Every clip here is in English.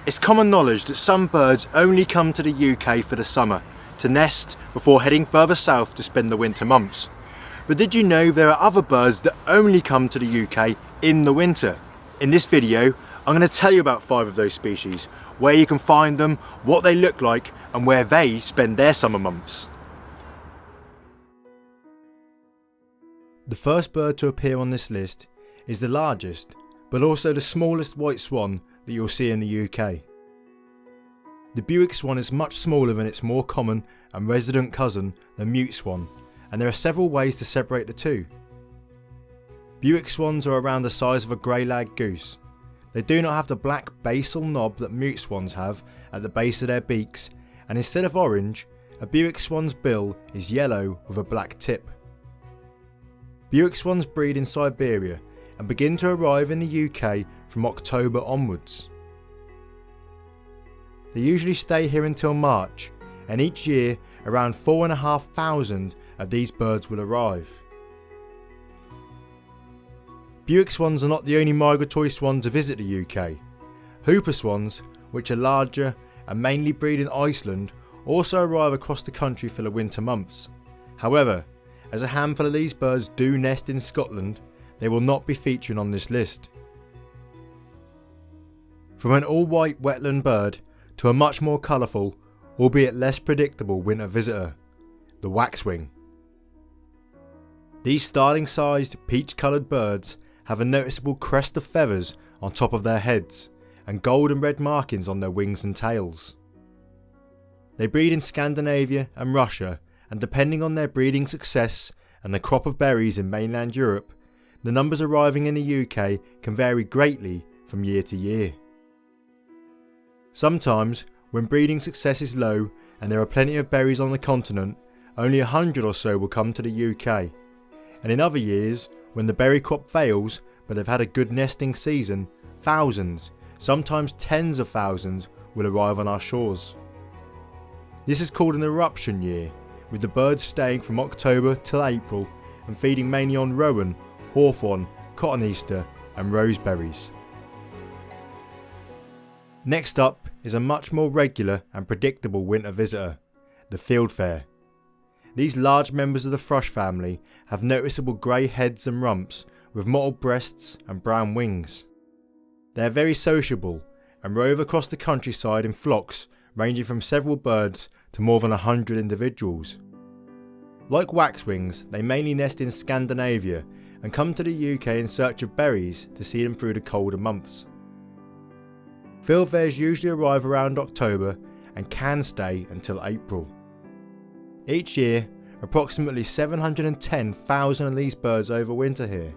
It's common knowledge that some birds only come to the UK for the summer, to nest before heading further south to spend the winter months. But did you know there are other birds that only come to the UK in the winter? In this video, I'm going to tell you about 5 of those species, where you can find them, what they look like, and where they spend their summer months. The first bird to appear on this list is the largest, but also the smallest white swan that you'll see in the UK. The Bewick swan is much smaller than its more common and resident cousin, the mute swan, and there are several ways to separate the two. Bewick swans are around the size of a grey-lag goose. They do not have the black basal knob that mute swans have at the base of their beaks, and instead of orange, a Bewick swan's bill is yellow with a black tip. Bewick swans breed in Siberia and begin to arrive in the UK from October onwards. They usually stay here until March, and each year around 4,500 of these birds will arrive. Bewick swans are not the only migratory swan to visit the UK. Hooper swans, which are larger and mainly breed in Iceland, also arrive across the country for the winter months. However, as a handful of these birds do nest in Scotland, they will not be featuring on this list. From an all-white wetland bird to a much more colourful, albeit less predictable winter visitor, the waxwing. These starling-sized, peach-coloured birds have a noticeable crest of feathers on top of their heads and gold and red markings on their wings and tails. They breed in Scandinavia and Russia, and depending on their breeding success and the crop of berries in mainland Europe, the numbers arriving in the UK can vary greatly from year to year. Sometimes, when breeding success is low and there are plenty of berries on the continent, only 100 or so will come to the UK. And in other years, when the berry crop fails but they've had a good nesting season, thousands, sometimes tens of thousands, will arrive on our shores. This is called an eruption year, with the birds staying from October till April and feeding mainly on rowan, hawthorn, cotoneaster and roseberries. Next up is a much more regular and predictable winter visitor, the fieldfare. These large members of the thrush family have noticeable grey heads and rumps with mottled breasts and brown wings. They are very sociable and rove across the countryside in flocks ranging from several birds to more than 100 individuals. Like waxwings, they mainly nest in Scandinavia and come to the UK in search of berries to see them through the colder months. Fieldfares usually arrive around October and can stay until April. Each year, approximately 710,000 of these birds overwinter here.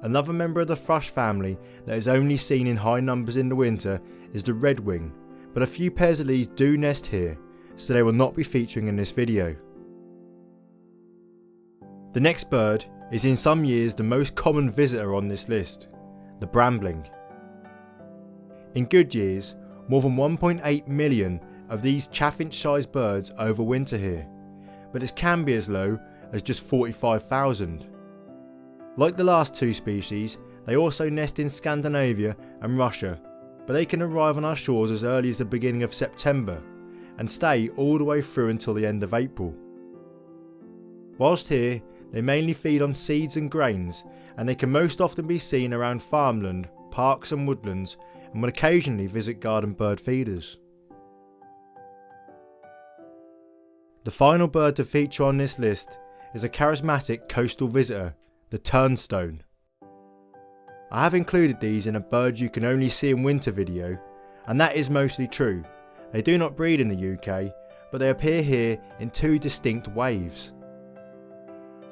Another member of the thrush family that is only seen in high numbers in the winter is the redwing, but a few pairs of these do nest here, so they will not be featuring in this video. The next bird is in some years the most common visitor on this list, the brambling. In good years, more than 1.8 million of these chaffinch-sized birds overwinter here, but it can be as low as just 45,000. Like the last 2 species, they also nest in Scandinavia and Russia, but they can arrive on our shores as early as the beginning of September and stay all the way through until the end of April. Whilst here, they mainly feed on seeds and grains, and they can most often be seen around farmland, parks and woodlands, and will occasionally visit garden bird feeders. The final bird to feature on this list is a charismatic coastal visitor, the turnstone. I have included these in a bird you can only see in winter video, and that is mostly true. They do not breed in the UK, but they appear here in 2 distinct waves.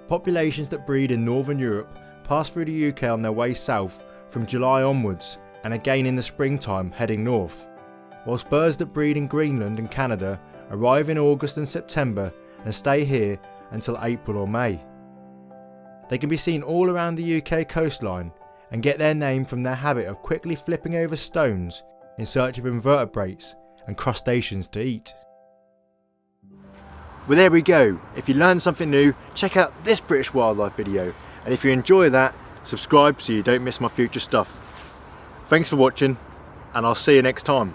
Populations that breed in Northern Europe pass through the UK on their way south from July onwards, and again in the springtime heading north, whilst birds that breed in Greenland and Canada arrive in August and September and stay here until April or May. They can be seen all around the UK coastline and get their name from their habit of quickly flipping over stones in search of invertebrates and crustaceans to eat. Well, there we go. If you learned something new, check out this British wildlife video, and if you enjoy that, subscribe so you don't miss my future stuff. Thanks for watching. and I'll see you next time.